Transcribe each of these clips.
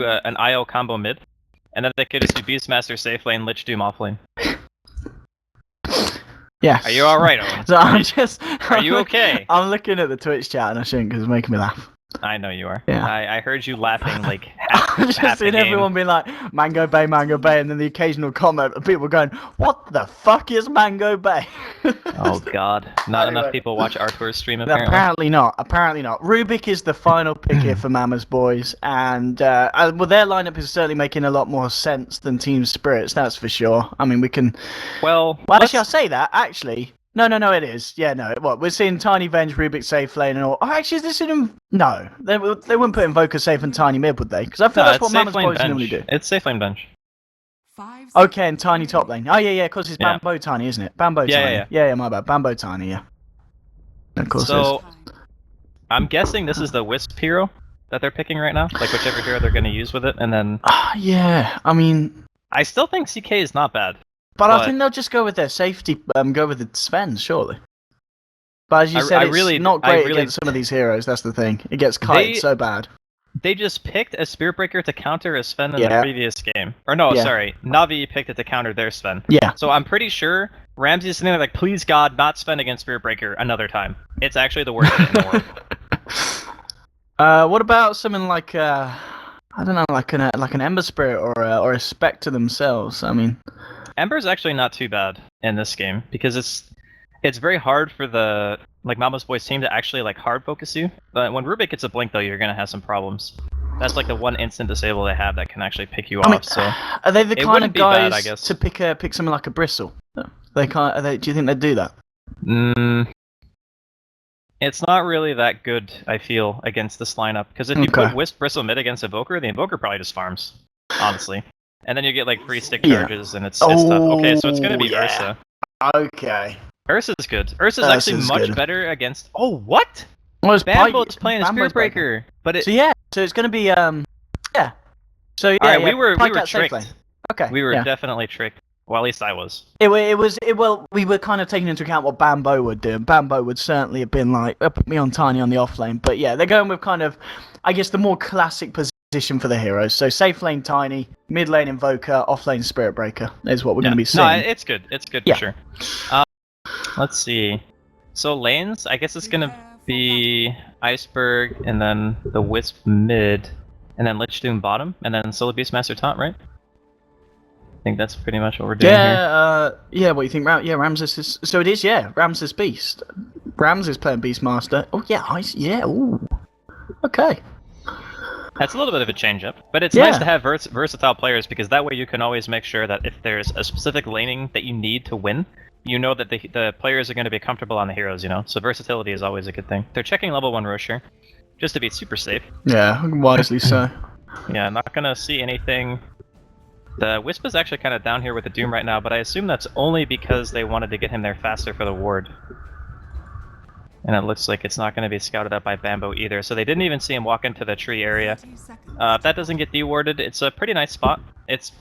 an IO combo mid, and then they could just do Beastmaster safe lane, Lich Doom off lane. Yeah. Are you alright, Owen? So Are you okay? I'm looking at the Twitch chat and I shouldn't because it's making me laugh. I know you are. Yeah. I heard you laughing like half, I've just half the seen game. everyone being like, Mango Bay, and then the occasional comment of people going, what the fuck is Mango Bay? Oh god. Not Anyway. enough people watch Artur's stream No, apparently. apparently not. Rubik is the final pick here for Mama's Boys, and well, their lineup is certainly making a lot more sense than Team Spirits, that's for sure. I mean, we can... Well, actually, I'll say that, actually. No, it is. Yeah, no. What, we're seeing Tiny Venge, Rubik safe lane and all. Oh, actually, is this in... No. They wouldn't put Invoker safe and Tiny mid, would they? Because I feel that's what Mama's Boys normally do. It's safe lane bench. Okay, and Tiny top lane. Oh, yeah, of course it's Bambo Tiny, isn't it? Bambo Tiny. Yeah, my bad. Bambo Tiny, yeah. Of course so, I'm guessing this is the Wisp hero that they're picking right now. Like, whichever hero they're going to use with it, and then... yeah, I mean... I still think CK is not bad. But I think they'll just go with their safety, go with the Sven, surely. But as you said, it's not great against some of these heroes, that's the thing. It gets kited so bad. They just picked a Spirit Breaker to counter a Sven in the previous game. Or no, sorry, Navi picked it to counter their Sven. Yeah. So I'm pretty sure Ramsey's sitting there like, please God, not Sven against Spirit Breaker another time. It's actually the worst shit in the world. What about something like, I don't know, like an Ember Spirit or a Spectre themselves? I mean... Ember's actually not too bad in this game because it's very hard for the Mama's Boys team to actually hard focus you. But when Rubik gets a blink though, you're gonna have some problems. That's like the one instant disable they have that can actually pick you off. So are they the kind of guys bad, I guess. to pick something like a Bristle? They can't. Do you think they'd do that? It's not really that good, I feel, against this lineup because if you put Wisp Bristle mid against Invoker, the Invoker probably just farms, honestly. And then you get free stick charges, and it's tough. Okay, so it's gonna be Ursa. Okay. Ursa's good. Ursa's actually much better against. Oh, what? Well, Bambo's playing a Spirit Breaker, but it. So it's gonna be yeah. So yeah, we were tricked. Okay. We were definitely tricked. Well, at least I was. Well, we were kind of taking into account what Bambo would do. Bambo would certainly have been like, put me on Tiny on the off lane. But yeah, they're going with kind of, I guess, the more classic position for the heroes. So safe lane Tiny, mid lane Invoker, off lane Spirit Breaker is what we're going to be seeing. No, it's good. It's good for sure. Let's see. So lanes, I guess it's going to be Iceberg, and then the Wisp mid, and then Lich Doom bottom, and then Solo Beastmaster top, right? I think that's pretty much what we're doing here. Yeah, what do you think? Ramses is... So it is, Ramses Beast. Ramses playing Beastmaster. Oh, yeah, ooh. Okay. That's a little bit of a change-up, but it's nice to have versatile players because that way you can always make sure that if there's a specific laning that you need to win, you know that the players are going to be comfortable on the heroes, So versatility is always a good thing. They're checking level 1 Rocher, just to be super safe. Yeah, wisely so. Yeah, I'm not going to see anything... The Wisp is actually kind of down here with the Doom right now, but I assume that's only because they wanted to get him there faster for the ward. And it looks like it's not going to be scouted out by Bambo either, so they didn't even see him walk into the tree area. If that doesn't get dewarded, it's a pretty nice spot. It's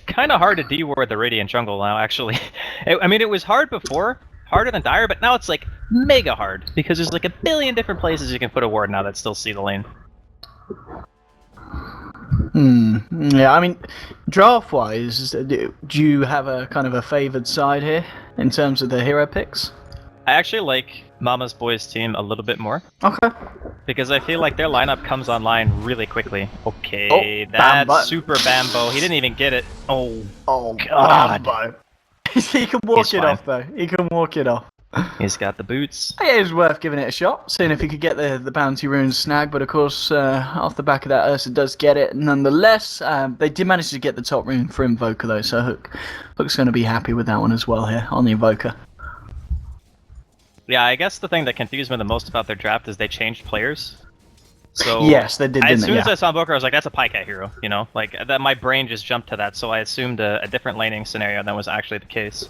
kind of hard to deward the Radiant jungle now, actually. I mean, it was hard before, harder than Dire, but now it's mega hard, because there's a billion different places you can put a ward now that still see the lane. Yeah, I mean, draft-wise, do you have a kind of a favoured side here in terms of the hero picks? I actually like Mama's Boys team a little bit more. Okay. Because I feel like their lineup comes online really quickly. Okay, that's super Bambo. He didn't even get it. Oh God. Bambo. He can walk it off, though. He can walk it off. He's got the boots. Yeah, it was worth giving it a shot, seeing if he could get the bounty rune snag, but of course, off the back of that, Ursa does get it nonetheless. They did manage to get the top rune for Invoker, though, so Hook's going to be happy with that one as well here, on the Invoker. Yeah, I guess the thing that confused me the most about their draft is they changed players. So yes, they did, as soon as I saw Invoker, I was like, that's a Pycat hero, that my brain just jumped to that, so I assumed a different laning scenario than was actually the case.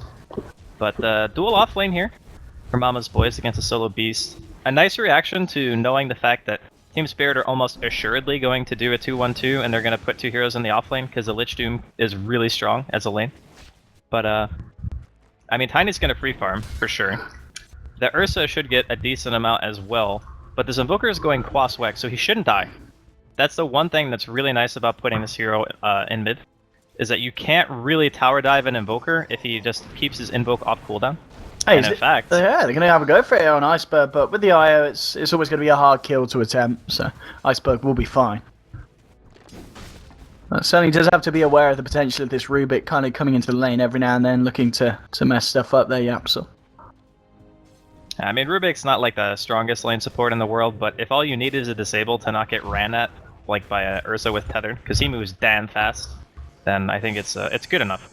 But dual off lane here for Mama's Boys against a solo beast. A nice reaction to knowing the fact that Team Spirit are almost assuredly going to do a 2-1-2 and they're going to put 2 heroes in the off lane because the Lich Doom is really strong as a lane. But I mean, Tiny's going to free farm for sure. The Ursa should get a decent amount as well, but this Invoker is going Quas Wex, so he shouldn't die. That's the one thing that's really nice about putting this hero in mid, is that you can't really tower dive an Invoker if he just keeps his Invoke off cooldown. Hey, And in fact... yeah, they're going to have a go for it on Iceberg, but with the IO, it's always going to be a hard kill to attempt, so Iceberg will be fine. But certainly does have to be aware of the potential of this Rubik kind of coming into the lane every now and then, looking to mess stuff up there, Yapsel. I mean, Rubik's not like the strongest lane support in the world, but if all you need is a disable to not get ran at, like by a Ursa with Tether, because he moves damn fast, then I think it's good enough.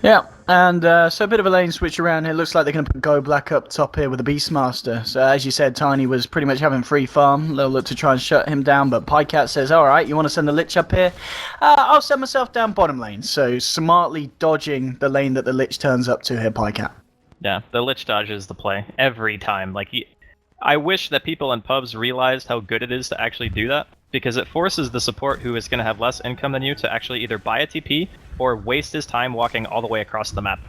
Yeah, and so a bit of a lane switch around here. Looks like they're going to put Go Black up top here with the Beastmaster. So as you said, Tiny was pretty much having free farm. They'll look to try and shut him down, but Pycat says, alright, you want to send the Lich up here? I'll send myself down bottom lane. So smartly dodging the lane that the Lich turns up to here, Pycat. Yeah, the Lich dodge is the play every time. Like, I wish that people in pubs realized how good it is to actually do that, because it forces the support who is going to have less income than you to actually either buy a TP or waste his time walking all the way across the map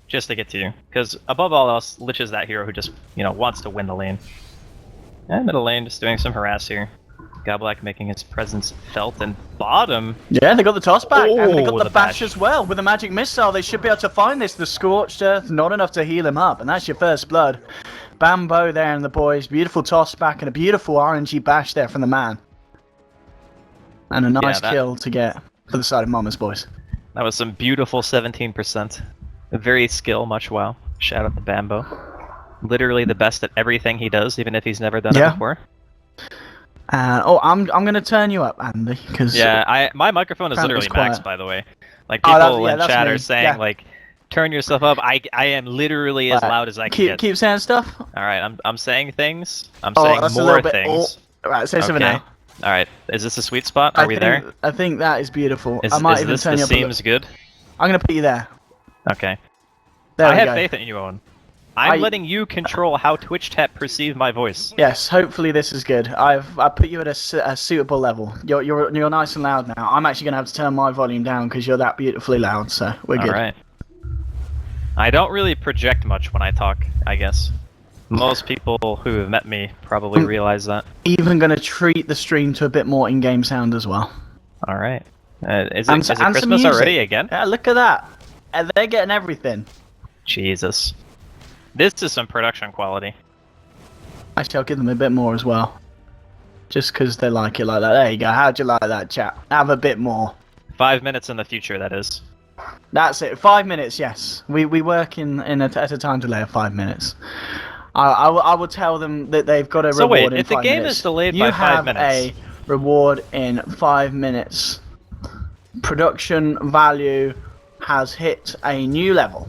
just to get to you. Because above all else, Lich is that hero who just, wants to win the lane. And middle lane just doing some harass here. Goblak making his presence felt, and bottom... Yeah, they got the toss back, and they got the bash as well. With the magic missile, they should be able to find this. The Scorched Earth, not enough to heal him up, and that's your first blood. Bambo there and the boys, beautiful toss back, and a beautiful RNG bash there from the man. And a nice kill to get for the side of Mama's boys. That was some beautiful 17%. A very skill, much wow. Shout out to Bambo. Literally the best at everything he does, even if he's never done it before. I'm gonna turn you up, Andy, because my microphone is literally maxed, by the way. Like people in chat are saying like, turn yourself up. I am literally as loud as I can get. Keep saying stuff. All right, I'm saying things. I'm saying more things. All right, say something now. All right, is this a sweet spot? Are we there? I think that is beautiful. I might even turn you up. Seems good. I'm gonna put you there. Okay. There I have faith in you, Owen. I'm letting you control how Twitch chat perceive my voice. Yes, hopefully this is good. I put you at a suitable level. You're nice and loud now. I'm actually gonna have to turn my volume down because you're that beautifully loud. So we're good. All right. I don't really project much when I talk, I guess. Most people who have met me probably realize that. Even gonna treat the stream to a bit more in-game sound as well. All right. Is it Christmas already again? Yeah, look at that. They're getting everything. Jesus. This is some production quality. Actually, I'll give them a bit more as well. Just because they like it like that. There you go. How'd you like that, chat? Have a bit more. 5 minutes in the future, that is. That's it. 5 minutes, yes. We work at a time delay of 5 minutes. I will tell them that they've got a reward in 5 minutes. So wait, if the game is delayed by 5 minutes... You have a reward in 5 minutes. Production value has hit a new level.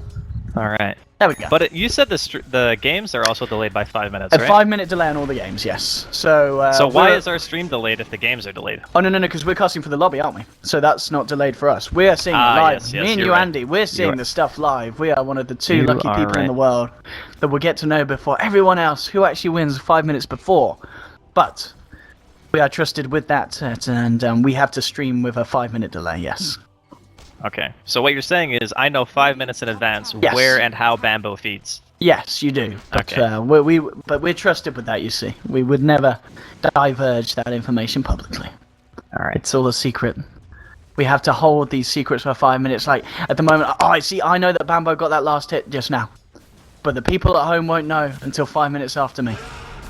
Alright. There we go. But you said the games are also delayed by 5 minutes, right? A 5 minute delay on all the games, yes. So why is our stream delayed if the games are delayed? Oh, no, because we're casting for the lobby, aren't we? So that's not delayed for us. We're seeing it live. Yes, Me and you, right. Andy, we're seeing the stuff live. We are one of the two lucky people in the world that will get to know before everyone else who actually wins 5 minutes before. But we are trusted with that, and we have to stream with a 5 minute delay, yes. Okay, so what you're saying is I know 5 minutes in advance where and how Bambo feeds. Yes, you do. But, okay. But we're trusted with that, you see. We would never diverge that information publicly. All right. It's all a secret. We have to hold these secrets for 5 minutes. Like, at the moment, I know that Bambo got that last hit just now. But the people at home won't know until 5 minutes after me.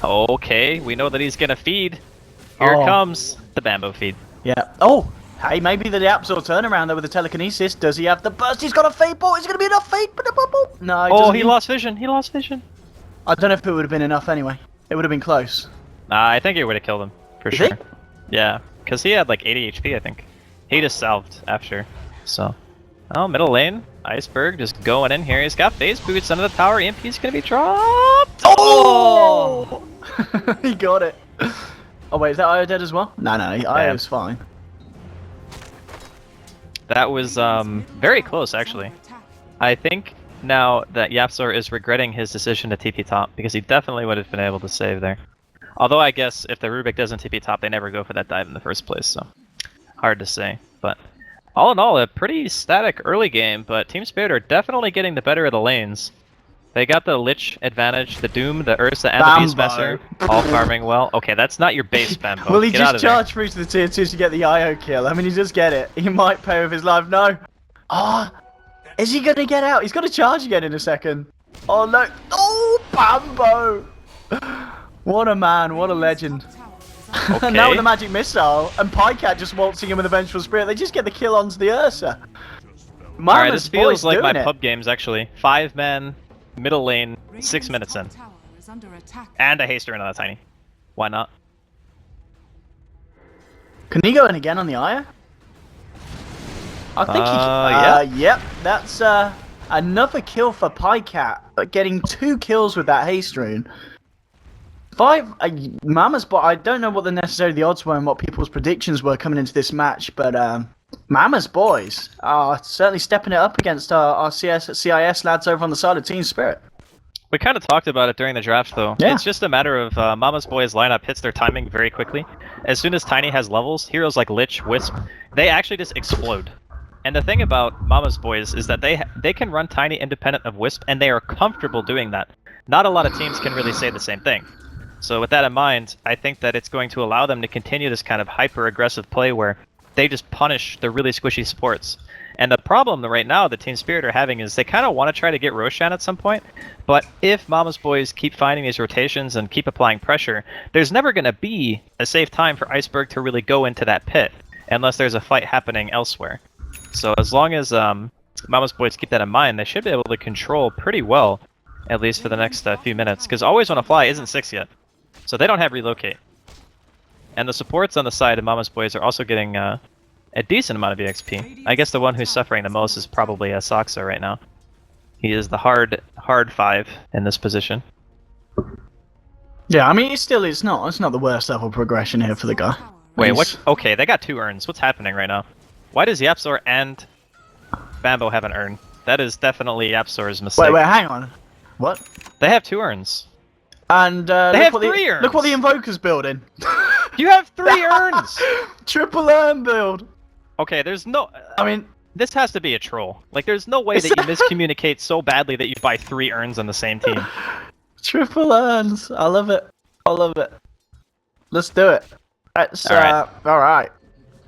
Okay, we know that he's gonna feed. Here comes the Bambo feed. Yeah. Oh! Hey, maybe the Absol turnaround there with the telekinesis. Does he have the burst? He's got a fade ball. Is it going to be enough fade? No, he lost vision. He lost vision. I don't know if it would have been enough anyway. It would have been close. I think it would have killed him, for sure. Think? Yeah, because he had like 80 HP, I think. He just salved after, so. Oh, middle lane. Iceberg just going in here. He's got phase boots under the tower. EMP's going to be dropped. Oh! He got it. Oh, wait, is that IO dead as well? No, IO's fine. That was very close, actually. I think now that Yapsor is regretting his decision to TP top, because he definitely would have been able to save there. Although I guess if the Rubik doesn't TP top, they never go for that dive in the first place, so hard to say. But all in all, a pretty static early game, but Team Spirit are definitely getting the better of the lanes. They got the Lich advantage, the Doom, the Ursa, and Bambo. the Beastmaster, all farming well. Okay, that's not your base, Bambo. Will he Get out just of there. charge through to the tier 2s to get the IO kill? I mean, he just get it. He might pay with his life. No. Ah, is he going to get out? He's got to charge again in a second. Oh, no. Oh, Bambo. What a man. What a legend. Okay. Now with the magic missile and Pycat just waltzing in with a vengeful spirit, they just get the kill onto the Ursa. Alright, this feels like my doing it. pub games actually. 5-man, middle lane, 6 minutes in. And a haster into that tiny. Why not? Can he go in again on the Aya? I think he can. Yeah. Yep, that's another kill for Pycat, but getting 2 kills with that haste rune. 5, Mama's bot. I don't know what the odds were and what people's predictions were coming into this match, but Mama's boys are certainly stepping it up against our CIS lads over on the side of Team Spirit. We kind of talked about it during the draft, though. Yeah. It's just a matter of Mama's Boys lineup hits their timing very quickly. As soon as Tiny has levels, heroes like Lich, Wisp, they actually just explode. And the thing about Mama's Boys is that they can run Tiny independent of Wisp, and they are comfortable doing that. Not a lot of teams can really say the same thing. So with that in mind, I think that it's going to allow them to continue this kind of hyper-aggressive play where they just punish the really squishy supports. And the problem right now that Team Spirit are having is they kind of want to try to get Roshan at some point, but if Mama's Boys keep finding these rotations and keep applying pressure, there's never going to be a safe time for Iceberg to really go into that pit, unless there's a fight happening elsewhere. So as long as Mama's Boys keep that in mind, they should be able to control pretty well, at least for the next few minutes, because Always Wanna Fly isn't 6 yet. So they don't have relocate. And the supports on the side of Mama's Boys are also getting a decent amount of EXP. I guess the one who's suffering the most is probably Saxa right now. He is the hard 5 in this position. Yeah, I mean, it's not the worst level progression here for the guy. Wait, what? Okay, they got 2 urns. What's happening right now? Why does Yapzor and Bambo have an urn? That is definitely Yapzor's mistake. Wait, hang on. What? They have 2 urns. And they have 3 urns. Look what the Invoker's building. You have 3 urns. Triple urn build. Okay, there's no. I mean, this has to be a troll. Like, there's no way that you miscommunicate so badly that you buy 3 urns on the same team. Triple urns. I love it. I love it. Let's do it. Let's, alright.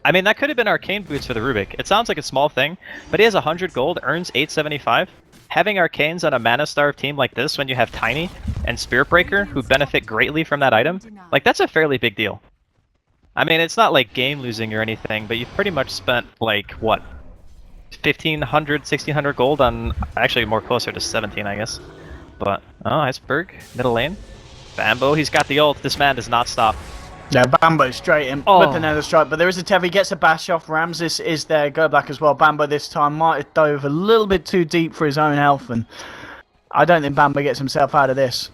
I mean, that could have been Arcane Boots for the Rubik. It sounds like a small thing, but he has 100 gold, earns 875. Having Arcanes on a Mana-starved team like this when you have Tiny and Spirit Breaker, who benefit greatly from that item, like, that's a fairly big deal. I mean, it's not like game losing or anything, but you've pretty much spent, like, what? 1,500, 1,600 gold on, actually more closer to 17, I guess. But, oh, Iceberg, middle lane. Bambo, he's got the ult. This man does not stop. Yeah, Bambo straight in with the Nether Strike, but there is a Tev. He gets a bash off. Ramses is there. Go black as well. Bambo this time might have dove a little bit too deep for his own health, and I don't think Bambo gets himself out of this.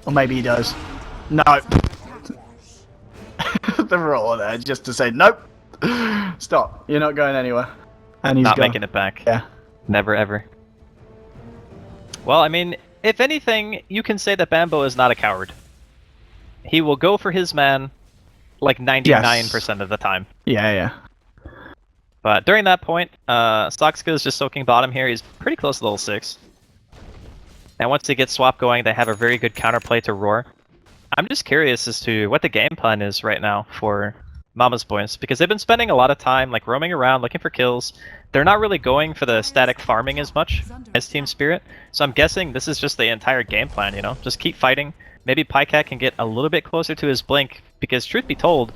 Or maybe he does. No. The roar there, just to say, nope. Stop. You're not going anywhere. And he's not gone. making it back. Yeah. Never ever. Well, I mean, if anything, you can say that Bambo is not a coward. He will go for his man like 99% of the time. Yeah. But during that point, Soxka is just soaking bottom here. He's pretty close to level 6. And once they get swap going, they have a very good counterplay to Roar. I'm just curious as to what the game plan is right now for Mama's Boys, because they've been spending a lot of time like roaming around looking for kills. They're not really going for the static farming as much as Team Spirit. So I'm guessing this is just the entire game plan, you know? Just keep fighting. Maybe Pycat can get a little bit closer to his blink, because truth be told,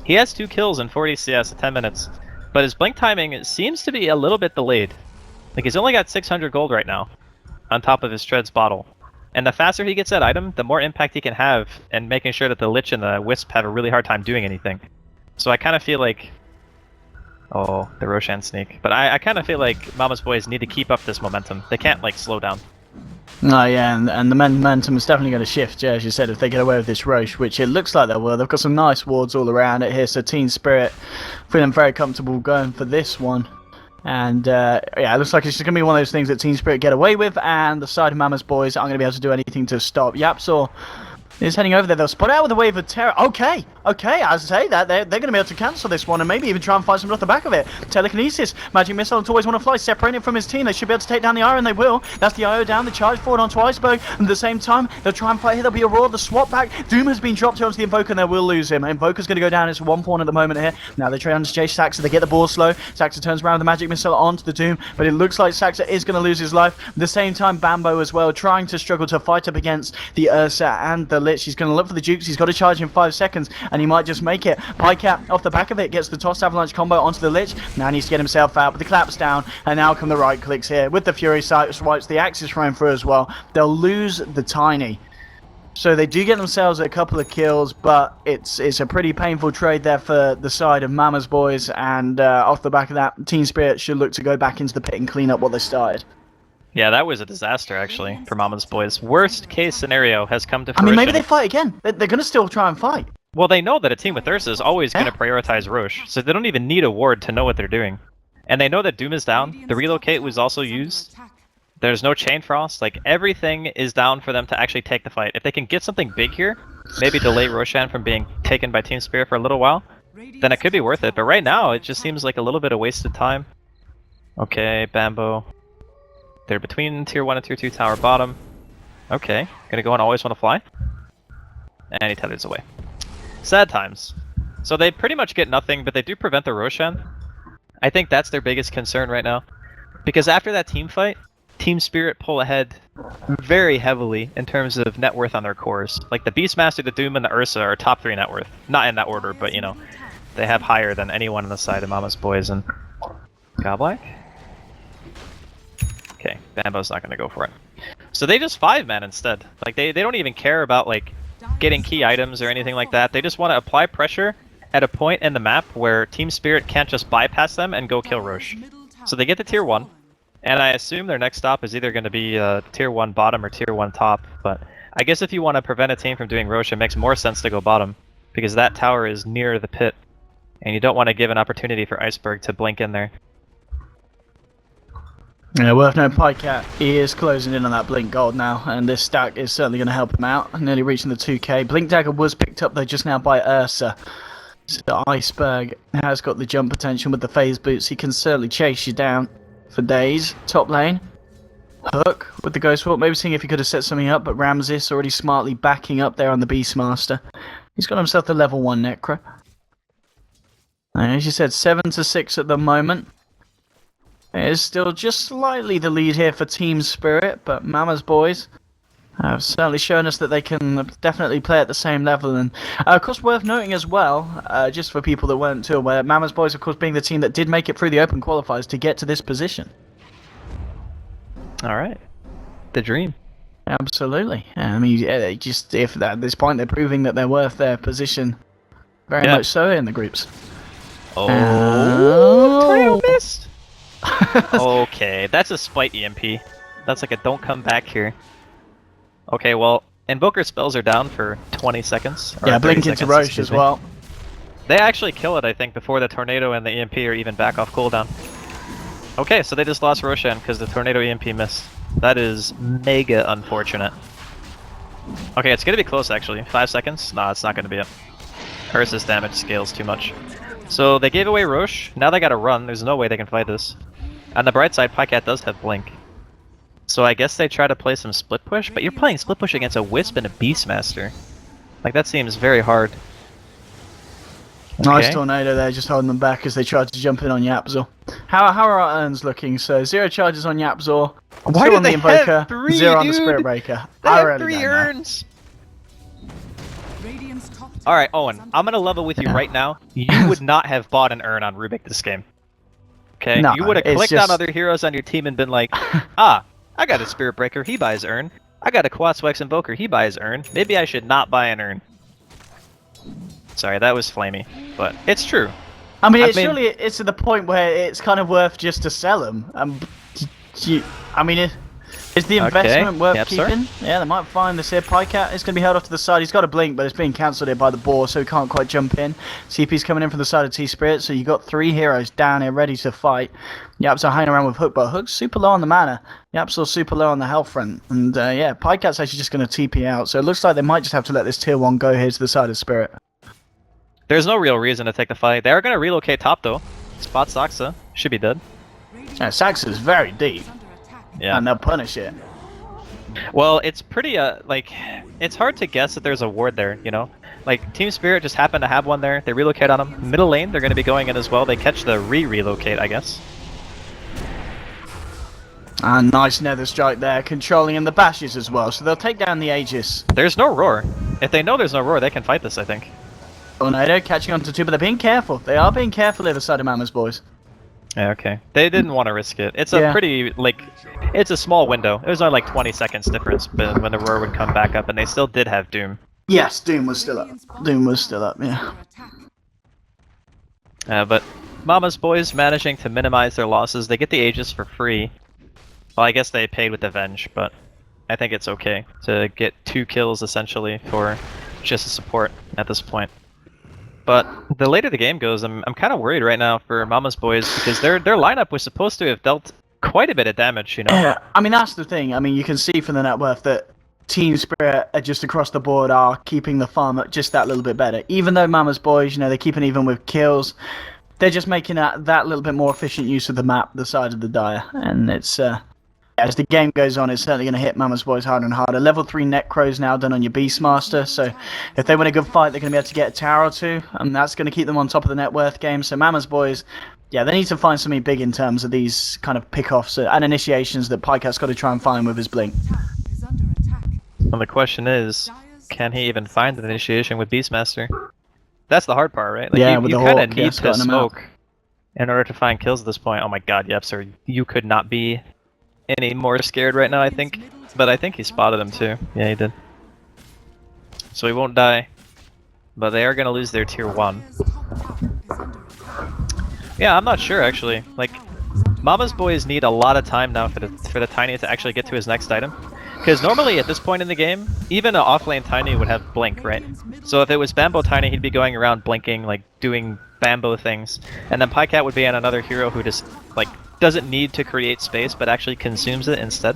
he has 2 kills in 40 CS in 10 minutes, but his blink timing seems to be a little bit delayed. Like, he's only got 600 gold right now, on top of his Treads bottle. And the faster he gets that item, the more impact he can have, and making sure that the Lich and the Wisp have a really hard time doing anything. So I kind of feel like... Oh, the Roshan sneak. But I kind of feel like Mama's Boys need to keep up this momentum. They can't, like, slow down. Oh yeah, and the momentum is definitely going to shift, yeah, as you said, if they get away with this Roche, which it looks like they will. They've got some nice wards all around it here, so Team Spirit feeling very comfortable going for this one. And yeah, it looks like it's just going to be one of those things that Team Spirit get away with, and the side of Mama's Boys aren't going to be able to do anything to stop Yapzor. is heading over there. They'll spot out with a wave of terror. Okay, I say that they're going to be able to cancel this one and maybe even try and find something off the back of it. Telekinesis, Magic Missile to always want to fly, separating from his team. They should be able to take down the Iron. They will. That's the IO down. The charge forward onto Iceberg. And at the same time, they'll try and fight here. There'll be a roar. The swap back. Doom has been dropped here onto the Invoker, and they will lose him. Invoker's going to go down. It's 1 pawn at the moment here. Now they try on to chase Saxa. They get the ball slow. Saxa turns around with the Magic Missile onto the Doom, but it looks like Saxa is going to lose his life. At the same time, Bambo as well, trying to struggle to fight up against the Ursa and the Lich. He's going to look for the Jukes. He's got to charge in 5 seconds, and he might just make it. Pycat off the back of it gets the toss avalanche combo onto the Lich. Now he needs to get himself out, but the claps down, and now come the right clicks here with the Fury swipes. The Axe is thrown through as well. They'll lose the Tiny. So they do get themselves a couple of kills, but it's a pretty painful trade there for the side of Mama's boys, and off the back of that, Team Spirit should look to go back into the pit and clean up what they started. Yeah, that was a disaster, actually, for Mama's boys. Worst case scenario has come to fruition. I mean, maybe they fight again. They're going to still try and fight. Well, they know that a team with Ursa is always going to prioritize Roche, so they don't even need a ward to know what they're doing. And they know that Doom is down. The relocate was also used. There's no Chain Frost. Like, everything is down for them to actually take the fight. If they can get something big here, maybe delay Roshan from being taken by Team Spirit for a little while, then it could be worth it. But right now, it just seems like a little bit of wasted time. Okay, Bambo. They're between Tier 1 and Tier 2 tower bottom. Okay, gonna go and always want to fly. And he tethers away. Sad times. So they pretty much get nothing, but they do prevent the Roshan. I think that's their biggest concern right now. Because after that team fight, Team Spirit pull ahead very heavily in terms of net worth on their cores. Like the Beastmaster, the Doom, and the Ursa are top 3 net worth. Not in that order, but you know, they have higher than anyone on the side of Mama's boys. And Goblak? Okay, Bambo's not gonna go for it. So they just 5-man instead. Like they don't even care about like getting key items or anything like that. They just want to apply pressure at a point in the map where Team Spirit can't just bypass them and go kill Roche. So they get to Tier 1, and I assume their next stop is either going to be Tier 1 bottom or Tier 1 top, but I guess if you want to prevent a team from doing Roche, it makes more sense to go bottom, because that tower is near the pit, and you don't want to give an opportunity for Iceberg to blink in there. Yeah, worth noting, Pycat, he is closing in on that Blink Gold now, and this stack is certainly going to help him out, nearly reaching the 2k. Blink Dagger was picked up though just now by Ursa. So Iceberg has got the jump potential with the phase boots. He can certainly chase you down for days. Top lane, Hook with the Ghost Walk, maybe seeing if he could have set something up, but Ramses already smartly backing up there on the Beastmaster. He's got himself the level 1 Necro. And as you said, 7-6 at the moment. It is still just slightly the lead here for Team Spirit, but Mama's boys have certainly shown us that they can definitely play at the same level. And of course, worth noting as well, just for people that weren't too aware, Mama's boys, of course, being the team that did make it through the open qualifiers to get to this position. All right, the dream. Absolutely. I mean, yeah, just if at this point they're proving that they're worth their position, very much so in the groups. Oh, Tornado missed. Okay, that's a spite EMP. That's like a don't come back here. Okay, well, Invoker spells are down for 20 seconds. Yeah, blink into Roche as well. They actually kill it, I think, before the Tornado and the EMP are even back off cooldown. Okay, so they just lost Roshan because the Tornado EMP missed. That is mega unfortunate. Okay, it's gonna be close actually. 5 seconds? Nah, it's not gonna be it. Ursa's damage scales too much. So they gave away Roche, now they gotta run, there's no way they can fight this. On the bright side, Pycat does have Blink. So I guess they try to play some split push, but you're playing split push against a Wisp and a Beastmaster. Like, that seems very hard. Okay. Nice Tornado there, just holding them back as they tried to jump in on Yapzor. How are our urns looking? So 0 charges on Yapzor, 2 on the Invoker, 0 on the Spirit Breaker. They have 3 urns! Alright, Owen, I'm gonna level with you right now. You would not have bought an urn on Rubik this game. Okay? No, you would have clicked on other heroes on your team and been like, ah, I got a Spirit Breaker, he buys urn. I got a Quatswex Invoker, he buys urn. Maybe I should not buy an urn. Sorry, that was flamey, but it's true. I mean, surely it's to the point where it's kind of worth just to sell them. Is the investment worth Yep, sir. keeping? Yeah, they might find this here. Pycat is going to be held off to the side. He's got a blink, but it's being cancelled here by the boar, so he can't quite jump in. CP's coming in from the side of T-Spirit, so you've got 3 heroes down here ready to fight. Yaps are hanging around with Hook, but Hook's super low on the mana. Yaps are super low on the health front. And yeah, Pycat's actually just going to TP out, so it looks like they might just have to let this tier 1 go here to the side of Spirit. There's no real reason to take the fight. They are going to relocate top, though. Spot Saxa. Should be dead. Yeah, Saxa's very deep. Yeah. And they'll punish it. Well, it's pretty, it's hard to guess that there's a ward there, you know? Like, Team Spirit just happened to have one there. They relocate on them. Middle lane, they're going to be going in as well. They catch the relocate, I guess. And nice nether strike there, controlling in the bashes as well. So they'll take down the Aegis. There's no roar. If they know there's no roar, they can fight this, I think. Tornado catching onto 2, but they're being careful. They are being careful here, the side of Mama's boys. Yeah, okay. They didn't want to risk it. It's a pretty, like, it's a small window. It was only like 20 seconds difference when the roar would come back up, and they still did have Doom. Yes, Doom was still up. Doom was still up, yeah. But Mama's boys managing to minimize their losses. They get the Aegis for free. Well, I guess they paid with Avenge, but I think it's okay to get 2 kills, essentially, for just a support at this point. But the later the game goes, I'm kind of worried right now for Mama's boys because their lineup was supposed to have dealt quite a bit of damage, you know? Yeah, I mean, that's the thing. I mean, you can see from the net worth that Team Spirit are just across the board are keeping the farm up just that little bit better. Even though Mama's boys, you know, they're keeping even with kills, they're just making that little bit more efficient use of the map, the side of the Dire. And it's, as the game goes on, it's certainly going to hit Mama's boys harder and harder. Level 3 Necro's now done on your Beastmaster, so if they win a good fight, they're going to be able to get a tower or 2, and that's going to keep them on top of the net worth game. So Mama's boys, yeah, they need to find something big in terms of these kind of pick-offs and initiations that Pycat's got to try and find with his blink. Well, the question is, can he even find an initiation with Beastmaster? That's the hard part, right? Like, yeah, you kind of need to smoke in order to find kills at this point. Oh my god, yep, sir, you could not be any more scared right now, I think. But I think he spotted him too. Yeah, he did. So he won't die. But they are going to lose their tier 1. Yeah, I'm not sure actually. Like, Mama's boys need a lot of time now for the Tiny to actually get to his next item. Because normally at this point in the game, even an offlane Tiny would have Blink, right? So if it was Bambo Tiny, he'd be going around blinking, like doing Bambo things. And then Pycat would be on another hero who just, like, doesn't need to create space, but actually consumes it instead.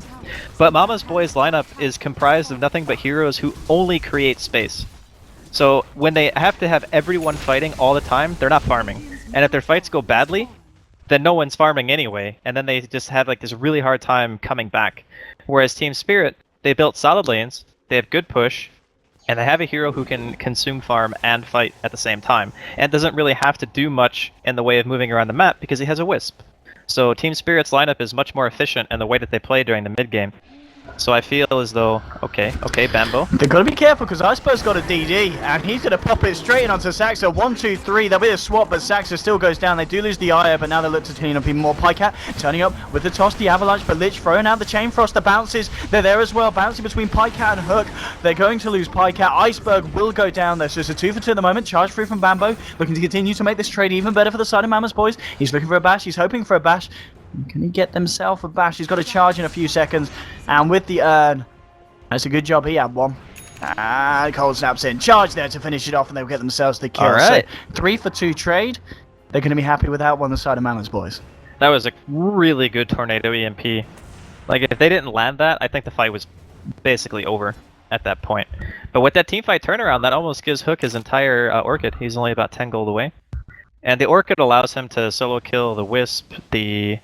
But Mama's boys lineup is comprised of nothing but heroes who only create space. So when they have to have everyone fighting all the time, they're not farming. And if their fights go badly, then no one's farming anyway, and then they just have like this really hard time coming back. Whereas Team Spirit, they built solid lanes, they have good push, and they have a hero who can consume farm and fight at the same time, and doesn't really have to do much in the way of moving around the map because he has a Wisp. So Team Spirit's lineup is much more efficient in the way that they play during the mid game. So I feel as though, okay, Bambo. They've got to be careful because Iceberg's got a DD and he's going to pop it straight in onto Saxa. 1, 2, 3. There'll be a swap, but Saxa still goes down. They do lose the Ire, but now they look to clean up even more. Pycat turning up with the toss, the Avalanche, but Lich throwing out the Chain Frost. The bounces, they're there as well. Bouncing between Pycat and Hook. They're going to lose Pycat. Iceberg will go down there. So it's a 2 for 2 at the moment. Charge free from Bambo. Looking to continue to make this trade even better for the side of Mama's boys. He's looking for a bash. He's hoping for a bash. Can he get himself a bash? He's got to charge in a few seconds. And with the urn, that's a good job. He had one. And Cold snaps in. Charge there to finish it off, and they'll get themselves the kill. Alright. So 3 for 2 trade. They're going to be happy with that one, the side of Mama's boys. That was a really good Tornado EMP. Like, if they didn't land that, I think the fight was basically over at that point. But with that teamfight turnaround, that almost gives Hook his entire Orchid. He's only about 10 gold away. And the Orchid allows him to solo kill the Wisp, the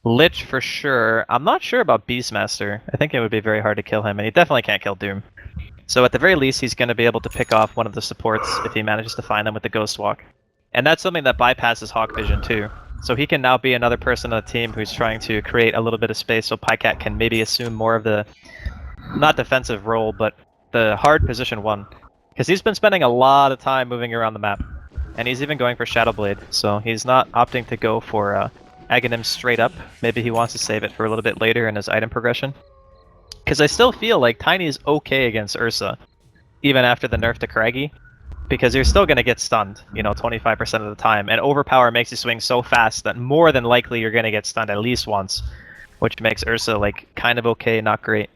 Lich for sure. I'm not sure about Beastmaster. I think it would be very hard to kill him, and he definitely can't kill Doom. So at the very least, he's going to be able to pick off one of the supports if he manages to find them with the Ghost Walk. And that's something that bypasses Hawk Vision too. So he can now be another person on the team who's trying to create a little bit of space so Pycat can maybe assume more of the, not defensive role, but the hard position 1. Because he's been spending a lot of time moving around the map. And he's even going for Shadow Blade, so he's not opting to go for Aghanim straight up. Maybe he wants to save it for a little bit later in his item progression. Because I still feel like Tiny is okay against Ursa, even after the nerf to Craggy. Because you're still going to get stunned, you know, 25% of the time. And Overpower makes you swing so fast that more than likely you're going to get stunned at least once. which makes Ursa like kind of okay, not great.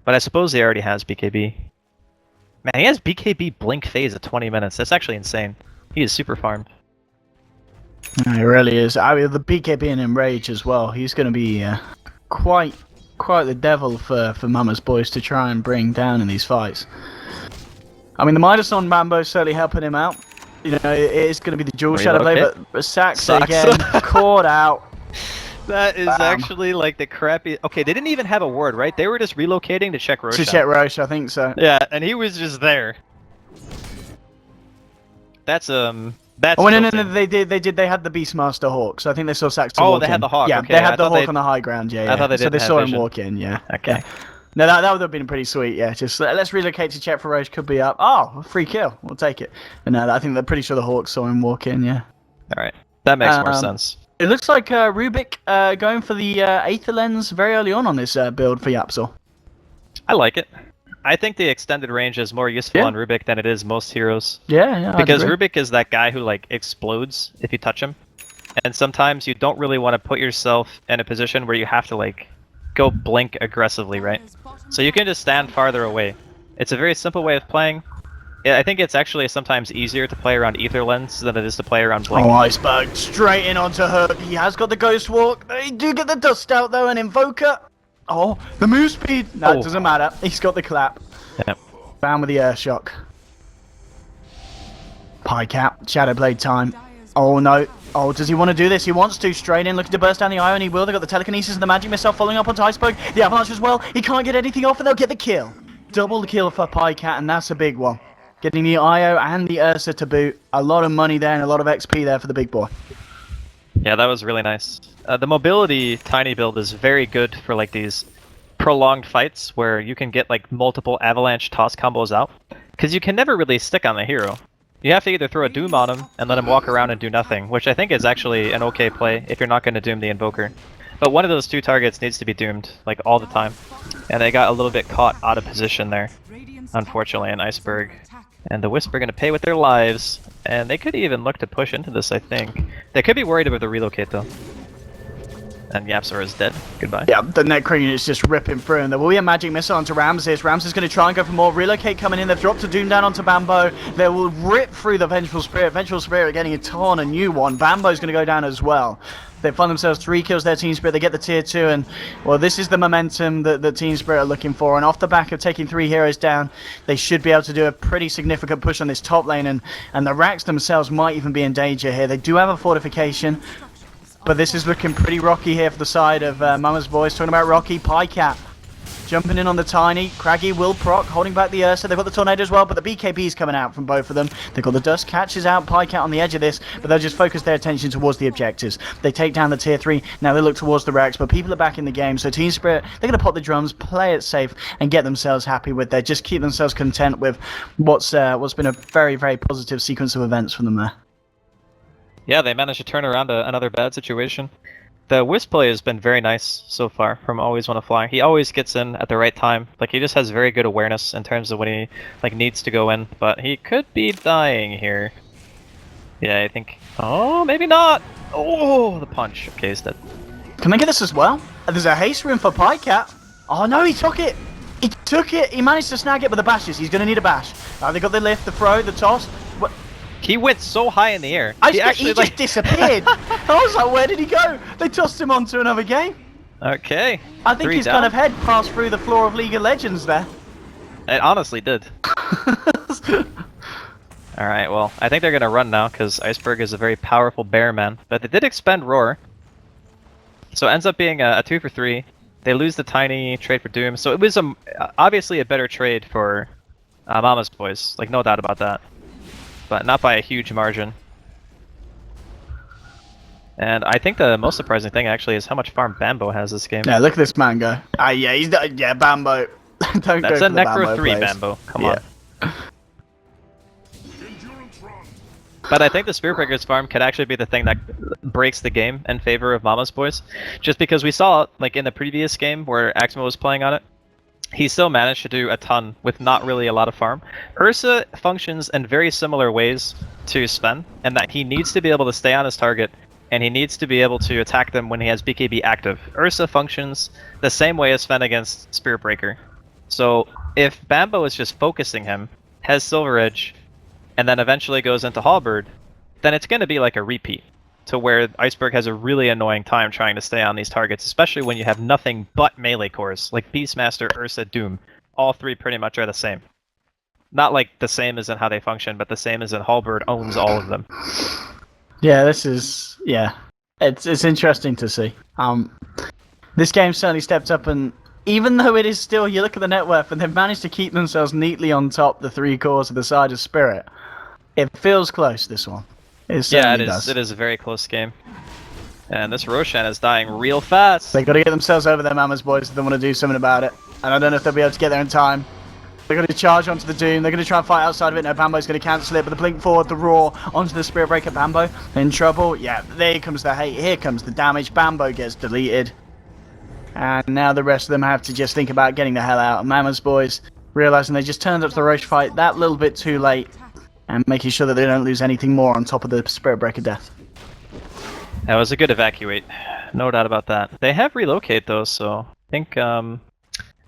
But I suppose he already has BKB. Man, he has BKB Blink Phase at 20 minutes. That's actually insane. He is super farmed. He really is. I mean, the BKB and Enrage as well. He's going to be quite the devil for Mama's boys to try and bring down in these fights. I mean, the Midas on Bambo is certainly helping him out. You know, it is going to be the dual Shadow Blade, but Saxa again caught out. That is actually like the crappy. Okay, they didn't even have a ward, right? They were just relocating to check Roche. To check Roche, I think so. Yeah, and he was just there. That's That's oh, no, they did. They had the Beastmaster Hawk, so I think they saw Saxon walk in. Oh, they had the Hawk. Yeah, okay. they had the Hawk on the high ground. Yeah, I thought they did. So they saw him vision. walk in. Yeah. Okay. Yeah. No, that would have been pretty sweet. Yeah, just let's relocate to check for Roche. Could be up. Oh, free kill. We'll take it. But no, I think they're pretty sure the Hawk saw him walk in. Yeah. All right, that makes more sense. It looks like Rubik going for the Aether Lens very early on this build for Yapsor. I like it. I think the extended range is more useful on Rubik than it is most heroes. Yeah, because Rubik is that guy who like explodes if you touch him, and sometimes you don't really want to put yourself in a position where you have to like go blink aggressively, right? So you can just stand farther away. It's a very simple way of playing. I think it's actually sometimes easier to play around Aether Lens than it is to play around Blink. Oh, Iceberg straight in onto her. He has got the Ghost Walk. They do get the Dust out though, and Invoker. Oh, the move speed. No, it doesn't matter. He's got the clap. Yep. Down with the Air Shock. Pie Cap. Shadow Blade time. Oh no. Oh, does he want to do this? He wants to. Straight in, looking to burst down the eye, and he will. They've got the Telekinesis and the Magic Missile following up onto Iceberg. The Avalanche as well. He can't get anything off, and they'll get the kill. Double the kill for Pie Cat, and that's a big one. Getting the IO and the Ursa to boot. A lot of money there and a lot of XP there for the big boy. Yeah, that was really nice. The mobility tiny build is very good for like these prolonged fights where you can get like multiple avalanche toss combos out, because you can never really stick on the hero. You have to either throw a Doom on him and let him walk around and do nothing, which I think is actually an okay play if you're not going to Doom the Invoker. But one of those two targets needs to be doomed, like all the time. And they got a little bit caught out of position there, unfortunately, in Iceberg. And the Wisp are going to pay with their lives, and they could even look to push into this, I think. They could be worried about the relocate, though. And Yapsor is dead. Goodbye. Yeah, the Necrane is just ripping through, and there will be a Magic Missile onto Ramses. Ramses is going to try and go for more. Relocate coming in. They've dropped a Doom down onto Bambo. They will rip through the Vengeful Spirit. Vengeful Spirit getting a ton, a new one. Bambo's going to go down as well. They find themselves 3 kills there, Team Spirit. They get the tier 2, and, well, this is the momentum that Team Spirit are looking for. And off the back of taking 3 heroes down, they should be able to do a pretty significant push on this top lane, and the Racks themselves might even be in danger here. They do have a fortification, but this is looking pretty rocky here for the side of Mama's Boys. Talking about Rocky, Pie Cap jumping in on the Tiny. Craggy will proc, holding back the Ursa. They've got the Tornado as well, but the BKB's coming out from both of them. They've got the Dust catches out Pie Cat on the edge of this, but they'll just focus their attention towards the objectives. They take down the tier 3. Now they look towards the Racks, but people are back in the game, so Team Spirit, they're going to pop the drums, play it safe, and get themselves happy with their, just keep themselves content with what's been a very, very positive sequence of events for them there. Yeah, they managed to turn around another bad situation. The Wisp play has been very nice so far from Always Wanna Fly. He always gets in at the right time. Like, he just has very good awareness in terms of when he like needs to go in, but he could be dying here. Yeah, I think... Oh, maybe not! Oh, the punch. Okay, he's dead. Can they get this as well? There's a haste room for Pie Cat. Oh no, he took it! He took it! He managed to snag it with the bashes. He's going to need a bash. They got the lift, the throw, the toss. What? He went so high in the air. He just disappeared. I was like, where did he go? They tossed him onto another game. Okay. I think his kind of head passed through the floor of League of Legends there. It honestly did. Alright, well, I think they're going to run now, because Iceberg is a very powerful bear man. But they did expend Roar. So it ends up being a 2 for 3. They lose the Tiny, trade for Doom. So it was obviously a better trade for Mama's Boys. Like, no doubt about that. But not by a huge margin. And I think the most surprising thing actually is how much farm Bambo has this game. Yeah, look at this man go. Yeah, Bambo. Don't That's go a for Necro 3 plays. Bambo. Come on. But I think the Spirit Breaker's farm could actually be the thing that breaks the game in favor of Mama's Boys. Just because we saw, like in the previous game where Axmo was playing on it, he still managed to do a ton with not really a lot of farm. Ursa functions in very similar ways to Sven, in that he needs to be able to stay on his target and he needs to be able to attack them when he has BKB active. Ursa functions the same way as Sven against Spirit Breaker. So if Bambo is just focusing him, has Silver Edge, and then eventually goes into Halberd, then it's going to be like a repeat, to where Iceberg has a really annoying time trying to stay on these targets, especially when you have nothing but melee cores, like Beastmaster, Ursa, Doom. All three pretty much are the same. Not like the same as in how they function, but the same as in Halberd owns all of them. Yeah, this is... yeah. It's interesting to see. This game certainly stepped up, and even though it is still, you look at the net worth, and they've managed to keep themselves neatly on top the 3 cores of the side of Spirit. It feels close, this one. It certainly does. It is a very close game. And this Roshan is dying real fast. They got to get themselves over their Mamas, boys, if they want to do something about it. And I don't know if they'll be able to get there in time. They're going to charge onto the Doom. They're going to try and fight outside of it. No, Bambo's going to cancel it. But the blink forward, the roar onto the Spirit Breaker. Bambo in trouble. Yeah, there comes the hate. Here comes the damage. Bambo gets deleted. And now the rest of them have to just think about getting the hell out. Mamas, boys, realizing they just turned up to the Roche fight that little bit too late. And making sure that they don't lose anything more on top of the Spirit Breaker death. That was a good evacuate. No doubt about that. They have relocate though, so I think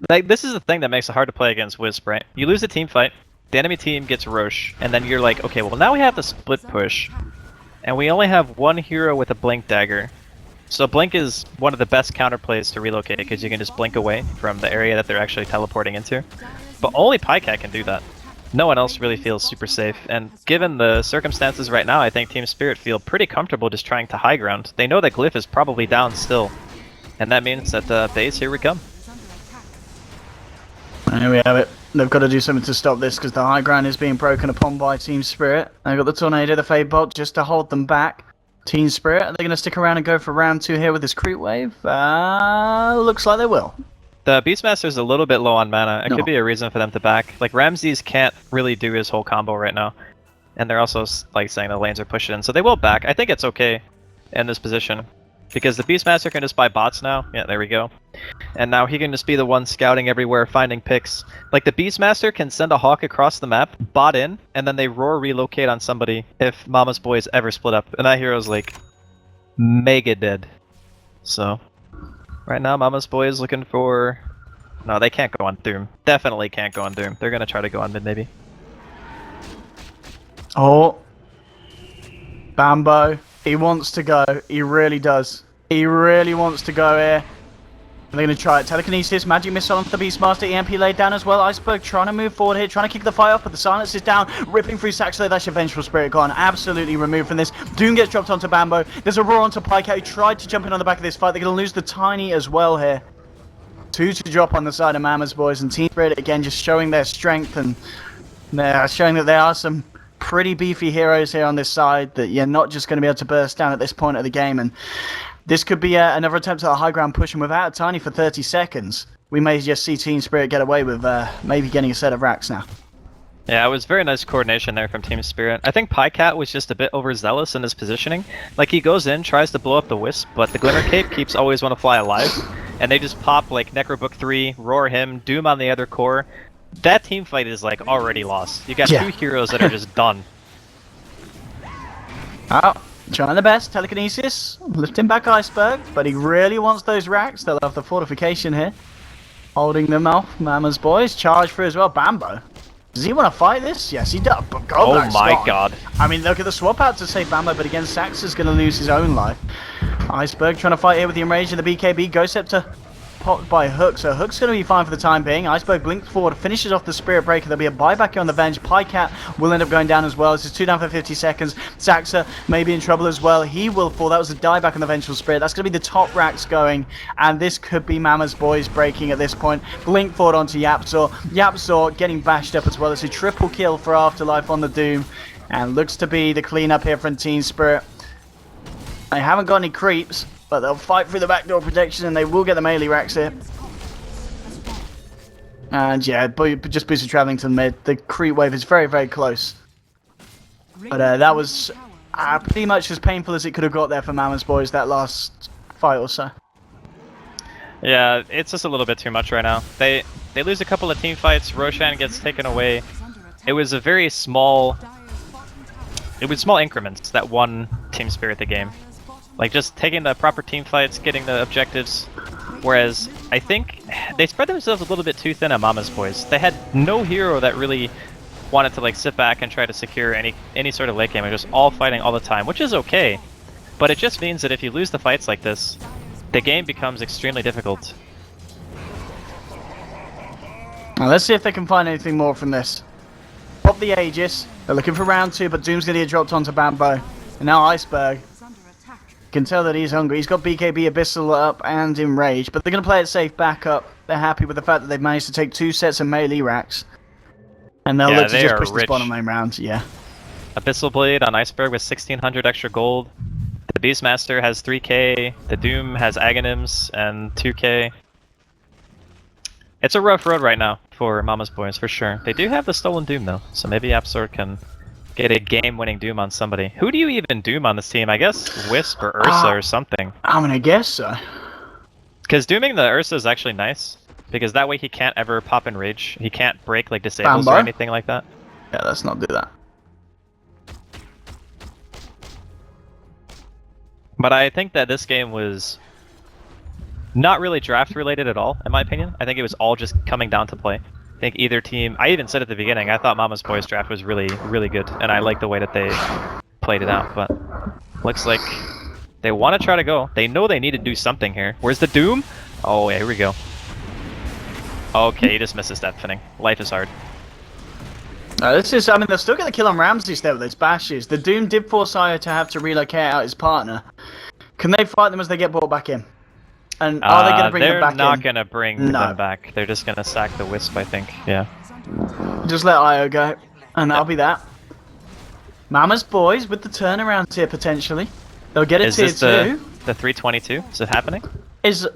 like this is the thing that makes it hard to play against Wisp, right? You lose a team fight, the enemy team gets Roche, and then you're like, okay, well now we have the split push, and we only have one hero with a blink dagger. So blink is one of the best counterplays to relocate because you can just blink away from the area that they're actually teleporting into. But only Pycat can do that. No one else really feels super safe, and given the circumstances right now, I think Team Spirit feel pretty comfortable just trying to high ground. They know that Glyph is probably down still, and that means that base, here we come. Here we have it. They've got to do something to stop this because the high ground is being broken upon by Team Spirit. They've got the Tornado, the Fade Bolt, just to hold them back. Team Spirit, are they going to stick around and go for round 2 here with this creep wave? Looks like they will. The Beastmaster's a little bit low on mana. It could be a reason for them to back. Like, Ramses can't really do his whole combo right now. And they're also, like, saying the lanes are pushing in, so they will back. I think it's okay in this position. Because the Beastmaster can just buy bots now. Yeah, there we go. And now he can just be the one scouting everywhere, finding picks. Like, the Beastmaster can send a Hawk across the map, bot in, and then they roar relocate on somebody if Mama's Boys ever split up. And that hero's, like, mega dead. So... right now, Mama's Boy is looking for... no, they can't go on Doom. Definitely can't go on Doom. They're going to try to go on mid, maybe. Oh. Bambo. He wants to go. He really does. He really wants to go here. They're going to try it. Telekinesis, Magic Missile onto the Beastmaster, EMP laid down as well. Iceberg trying to move forward here, trying to kick the fight off, but the silence is down. Ripping through Saxo, that's your Vengeful Spirit gone. Absolutely removed from this. Doom gets dropped onto Bambo. There's a roar onto Pycat, who tried to jump in on the back of this fight. They're going to lose the Tiny as well here. 2 to drop on the side of Mama's Boys, and Team Spirit again just showing their strength, and they're showing that there are some pretty beefy heroes here on this side that you're not just going to be able to burst down at this point of the game. And this could be another attempt at a high ground push, and without a Tiny for 30 seconds, we may just see Team Spirit get away with maybe getting a set of racks now. Yeah, it was very nice coordination there from Team Spirit. I think Pycat was just a bit overzealous in his positioning. Like, he goes in, tries to blow up the Wisp, but the Glimmer Cape keeps always want to fly alive. And they just pop, like, Necrobook 3, roar him, Doom on the other core. That team fight is, like, already lost. You got 2 heroes that are just done. Oh, trying the best. Telekinesis, lifting back Iceberg, but he really wants those racks. They'll have the fortification here. Holding them off. Mama's Boys, charge through as well. Bambo. Does he want to fight this? Yes, he does. But oh my god. I mean, look at the swap out to save Bambo, but again, Sax is going to lose his own life. Iceberg trying to fight here with the Enrage and the BKB. Ghost Scepter popped by Hook, so Hook's going to be fine for the time being. Iceberg blinks forward, finishes off the Spirit Breaker. There'll be a buyback here on the Venge. Pycat will end up going down as well. This is 2 down for 50 seconds. Saxa may be in trouble as well. He will fall. That was a dieback on the Vengeful Spirit. That's going to be the top racks going, and this could be Mama's Boys breaking at this point. Blink forward onto Yapzor. Yapzor getting bashed up as well. It's a triple kill for Afterlife on the Doom, and looks to be the cleanup here from Team Spirit. They haven't got any creeps, but they'll fight through the backdoor protection, and they will get the melee racks here. And yeah, just boosted traveling to the mid. The creep wave is very, very close. But that was pretty much as painful as it could have got there for Mama's Boys, that last fight or so. Yeah, it's just a little bit too much right now. They lose a couple of team fights, Roshan gets taken away. It was a very small... it was small increments that won Team Spirit the game. Like, just taking the proper team fights, getting the objectives. Whereas, I think they spread themselves a little bit too thin at Mama's Boys. They had no hero that really wanted to, like, sit back and try to secure any sort of late game. They're just all fighting all the time, which is okay. But it just means that if you lose the fights like this, the game becomes extremely difficult. Now, let's see if they can find anything more from this. Pop the Aegis. They're looking for round 2, but Doom's going to get dropped onto Bambo. And now Iceberg. You can tell that he's hungry. He's got BKB Abyssal up and Enraged, but they're going to play it safe back up. They're happy with the fact that they've managed to take 2 sets of melee racks. And they'll look to just push this bottom lane round, yeah. Abyssal Blade on Iceberg with 1600 extra gold. The Beastmaster has 3k. The Doom has Aghanims and 2k. It's a rough road right now for Mama's Boys, for sure. They do have the Stolen Doom, though, so maybe Absol can get a game-winning Doom on somebody. Who do you even Doom on this team? I guess Wisp or Ursa or something. I'm gonna guess so. Because Dooming the Ursa is actually nice, because that way he can't ever pop in Rage. He can't break, like, disables Bambo? or anything like that. Yeah, let's not do that. But I think that this game was not really draft related at all, in my opinion. I think it was all just coming down to play. I think either team, I even said at the beginning, I thought Mama's Boys draft was really, really good, and I like the way that they played it out, but looks like they want to try to go. They know they need to do something here. Where's the Doom? Oh, yeah, here we go. Okay, he just misses that finning. Life is hard. This is, I mean, they're still going to kill on Ramsey still with those bashes. The Doom did force Io to have to relocate out his partner. Can they fight them as they get brought back in? And are they going to bring them back in? They're not going to bring them back. They're just going to sack the Wisp, I think. Yeah. Just let Io go, and that'll be that. Mama's Boys with the turnaround tier, potentially. They'll get a tier 2. The 322? Is it happening?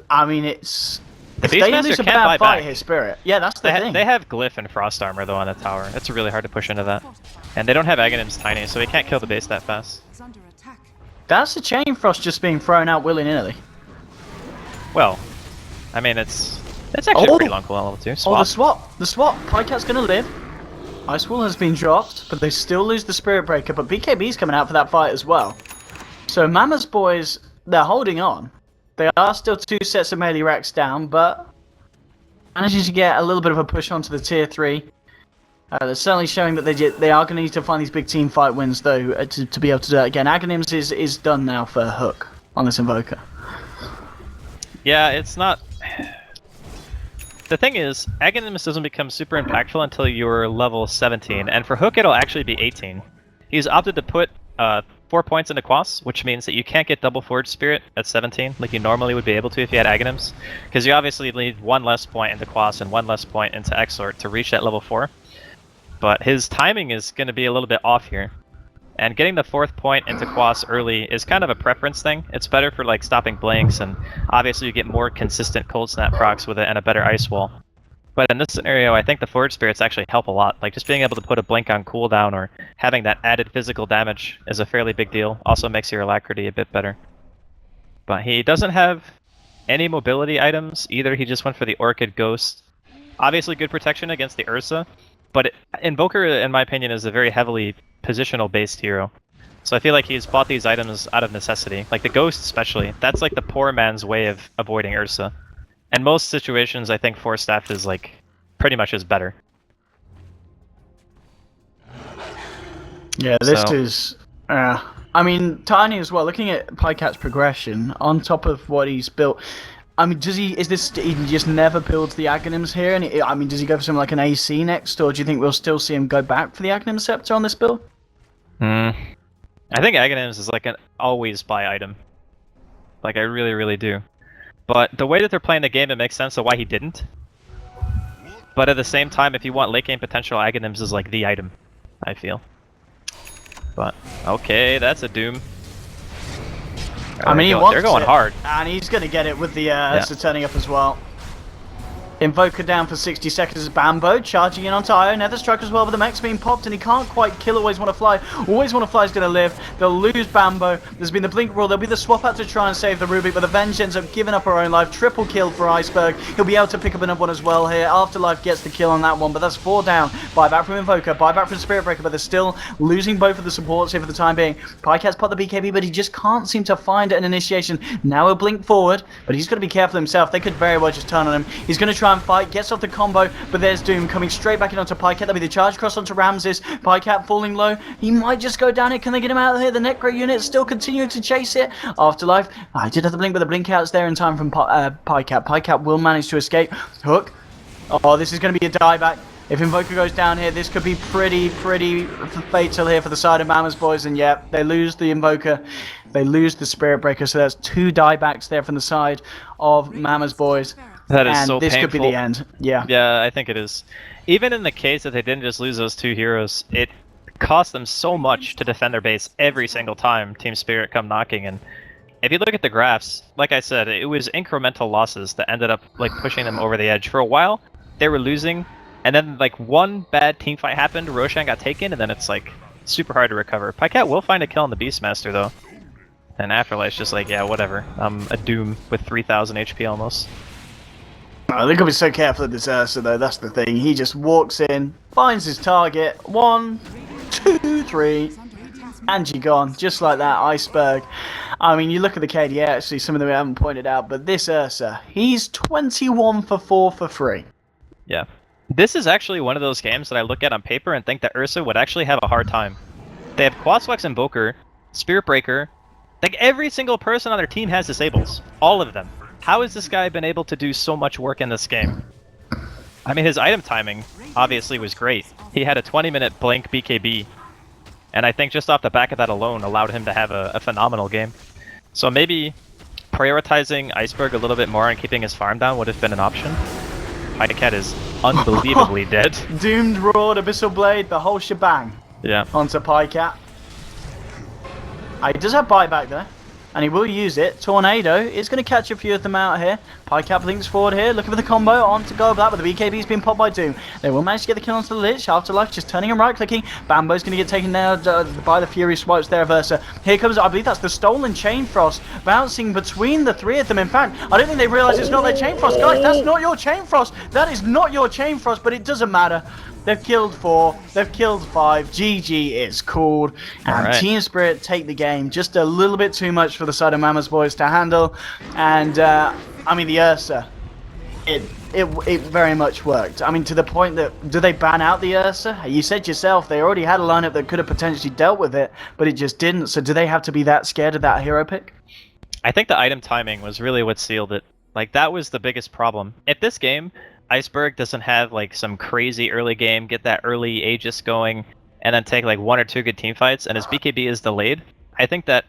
I mean, it's... If they lose a bad fight here, Spirit. Yeah, that's the thing. They have Glyph and Frost Armor, though, on the tower. It's really hard to push into that. And they don't have Aghanim's Tiny, so he can't kill the base that fast. That's a Chain Frost just being thrown out willy-nilly. Well, I mean, it's actually a pretty long cooldown level 2. Swap. Oh, the swap. Pykat's gonna live. Ice Wall has been dropped, but they still lose the Spirit Breaker, but BKB's coming out for that fight as well. So Mama's Boys, they're holding on. They are still 2 sets of melee racks down, but managing to get a little bit of a push onto the tier 3. They're certainly showing that they are going to need to find these big team fight wins, though, to be able to do that again. Aghanims is done now for Hook on this Invoker. Yeah, it's not... The thing is, Aghanims doesn't become super impactful until you're level 17, and for Hook it'll actually be 18. He's opted to put 4 points into Quas, which means that you can't get double Forge Spirit at 17, like you normally would be able to if you had Aghanims, because you obviously need 1 less point into Quas and 1 less point into Exort to reach that level 4. But his timing is going to be a little bit off here. And getting the 4th point into Quas early is kind of a preference thing. It's better for like stopping blanks, and obviously you get more consistent cold snap procs with it and a better ice wall. But in this scenario, I think the Forge Spirits actually help a lot. Like just being able to put a blink on cooldown or having that added physical damage is a fairly big deal. Also makes your alacrity a bit better. But he doesn't have any mobility items either. He just went for the Orchid Ghost. Obviously good protection against the Ursa, but Invoker, in my opinion, is a very heavily positional-based hero. So I feel like he's bought these items out of necessity. Like the Ghost especially. That's like the poor man's way of avoiding Ursa. In most situations, I think 4 staff is like pretty much is better. Yeah, this is... I mean, Tiny as well, looking at Pykat's progression, on top of what he's built... I mean, he just never builds the Aghanims here? And I mean, does he go for something like an AC next, or do you think we'll still see him go back for the Aghanim Scepter on this build? I think Aghanims is like an always buy item. Like, I really, really do. But the way that they're playing the game, it makes sense of why he didn't. But at the same time, if you want late game potential, Aghanims is like the item, I feel. But, okay, that's a Doom. I mean, they're going hard. And he's going to get it with the Ursa turning up as well. Invoker down for 60 seconds as Bambo charging in onto Io. Nether Struck as well, but the mech's being popped and he can't quite kill Always Wanna Fly. Always Wanna Fly is going to live. They'll lose Bambo. There's been the Blink Rule. There'll be the swap out to try and save the Rubik, but the Venge ends up giving up her own life. Triple kill for Iceberg. He'll be able to pick up another one as well here. Afterlife gets the kill on that one, but that's 4 down. Buyback from Invoker, buyback from Spirit Breaker, but they're still losing both of the supports here for the time being. Pycat's popped the BKB, but he just can't seem to find an initiation. Now he'll blink forward, but he's got to be careful himself. They could very well just turn on him. He's going to try and fight, gets off the combo, but there's Doom coming straight back in onto Pycat. That'll be the charge cross onto Ramses. Pycat falling low. He might just go down it. Can they get him out of here? The Necro unit still continuing to chase it. Afterlife. I did have the blink, but the blink out's there in time from Pycat. Pycat will manage to escape. Hook. Oh, this is going to be a dieback. If Invoker goes down here, this could be pretty fatal here for the side of Mama's boys. And yeah, they lose the Invoker. They lose the Spirit Breaker. So there's 2 diebacks there from the side of Mama's boys. That is and so this painful. could be the end. Yeah. Yeah, I think it is. Even in the case that they didn't just lose those 2 heroes, it cost them so much to defend their base every single time Team Spirit come knocking. And if you look at the graphs, like I said, it was incremental losses that ended up like pushing them over the edge. For a while, they were losing, and then like one bad team fight happened, Roshan got taken, and then it's like super hard to recover. Pycat will find a kill on the Beastmaster though. And Afterlife's just like, yeah, whatever. I'm a Doom with 3,000 HP almost. Oh, they've got to be so careful of this Ursa though, that's the thing. He just walks in, finds his target, 1, 2, 3, and you're gone. Just like that, Iceberg. I mean, you look at the KDA, actually, some of them we haven't pointed out, but this Ursa, he's 21 for 4 for 3. Yeah. This is actually one of those games that I look at on paper and think that Ursa would actually have a hard time. They have Quasflex Invoker, Spirit Breaker, like every single person on their team has disables. All of them. How has this guy been able to do so much work in this game? I mean, his item timing obviously was great. He had a 20-minute blink BKB, and I think just off the back of that alone allowed him to have a phenomenal game. So maybe prioritizing Iceberg a little bit more and keeping his farm down would have been an option. Pycat is unbelievably dead. Doomed Roared, Abyssal Blade, the whole shebang. Yeah. Onto Pycat. He does have buyback there, and he will use it. Tornado is going to catch a few of them out here. Pycat blinks forward here, looking for the combo on to go black, but the BKB's been popped by Doom. They will manage to get the kill onto the Lich. Afterlife just turning and right-clicking. Bambo's going to get taken down by the Fury swipes there of Ursa. Here comes, I believe that's the stolen Chain Frost, bouncing between the 3 of them. In fact, I don't think they realise it's not their Chain Frost. Guys, that's not your Chain Frost. That is not your Chain Frost, but it doesn't matter. They've killed 4, they've killed 5, GG is called, and right. Team Spirit take the game. Just a little bit too much for the side of Mama's boys to handle, and I mean the Ursa, it very much worked. I mean, to the point that, do they ban out the Ursa? You said yourself, they already had a lineup that could have potentially dealt with it, but it just didn't, so do they have to be that scared of that hero pick? I think the item timing was really what sealed it. Like, that was the biggest problem. If this game, Iceberg doesn't have like some crazy early game, get that early Aegis going, and then take like 1 or 2 good team fights, and his BKB is delayed, I think that